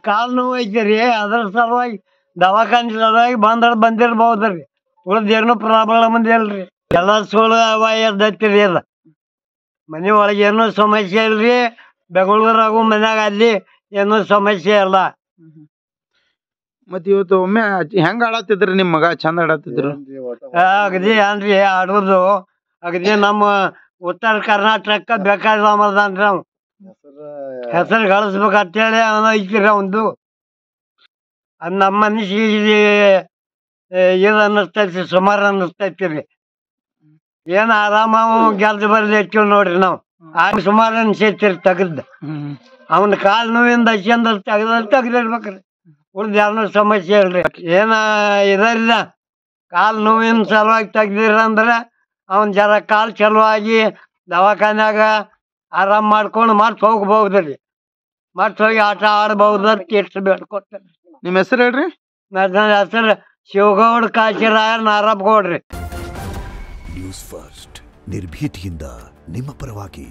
ಕಾಲು ನೋವು ಐತಿ ಅದ್ರ ಸಲುವಾಗಿ ದವಾಖಾನೆ ಸಲುವಾಗಿ ಬಂದಿರ್ಬಹುದ್ರಿ. ಉಳ್ದ ಏನು ಪ್ರಾಬ್ಲಮ್ ಇಲ್ರಿ. ಎಲ್ಲ ಸುಳ್ಳು ಅವ ಎದ್ದೈತಿರಿ. ಅದ ಮನೆ ಒಳಗೆ ಏನೂ ಸಮಸ್ಯೆ ಇಲ್ರಿ. ಬೆಂಗಳೂರಾಗು ಮನ್ಯಾಗ ಅಲ್ಲಿ ಏನೂ ಸಮಸ್ಯೆ ಇಲ್ಲ. ಮತ್ ಇವತ್ತು ಒಮ್ಮೆ ಹೆಂಗ್ ಆಡತ್ತಿದ್ರಿ ನಿಮ್ ಮಗ? ಚಂದ ಆಡತ್ತಿದ್ರು ಅಗದಿ ಏನ್ರಿ ಆಡೋದು. ಅಗದಿ ನಮ್ಮ ಉತ್ತರ ಕರ್ನಾಟಕ ಬೇಕಾದನ್ರಿ. ಅವ್ ಹೆಸರು ಗಳಿಸ್ಬೇಕಂತೇಳಿ ಅವನ ಐತಿರಿ ಅವಂದು. ಅದ್ ನಮ್ಮ ಮನುಷ್ಯಗೆ ಇದು ಅನ್ನಿಸ್ತೈತಿ, ಸುಮಾರು ಅನ್ನಿಸ್ತೈತಿರಿ. ಏನ್ ಆರಾಮ ಗೆಲ್ದು ಬರ್ಲಿ ಹಚ್ಚಿವ್ ನೋಡ್ರಿ ನಾವು. ಆಗ ಸುಮಾರು ಅನ್ಸೈತಿರಿ ತೆಗದ್. ಅವನ ಕಾಲ್ ನೋವಿಂದ ಹಚ್ಚಿಂದ ತೆಗ್ದಿರ್ಬೇಕ್ರಿ. ಉಳ್ದ ಯಾವನೂ ಸಮಸ್ಯೆ ಇಲ್ರಿ. ಏನ ಇದಲ್ಲ, ಕಾಲ್ ನೋವಿನ ಸಲುವಾಗಿ ತೆಗ್ದಿರಂದ್ರ ಅವನ್ ಜರ ಕಾಲ್ ಚಲುವಾಗಿ ದವಾಖಾನ್ಯಾಗ ಆರಾಮ್ ಮಾಡ್ಕೊಂಡು ಮತ್ ಹೋಗ್ಬಹುದ್ರಿ. ಮತ್ ಹೋಗಿ ಆಟ ಆಡ್ಬಹುದು ಅಂತ ಎಷ್ಟು ಬೇಡ್ಕೊತಾರೆ. ನಿಮ್ ಹೆಸರು ಹೇಳ್ರಿ? ನನ್ನ ಹೆಸರು ಶಿವಗೌಡ ಕಾಶಿರಾಯ ನಾರಪ್ಗೌಡ್ರಿ. ನ್ಯೂಸ್ ಫಸ್ಟ್ ನಿರ್ಭೀತಿಯಿಂದ ನಿಮ್ಮ ಪರವಾಗಿ.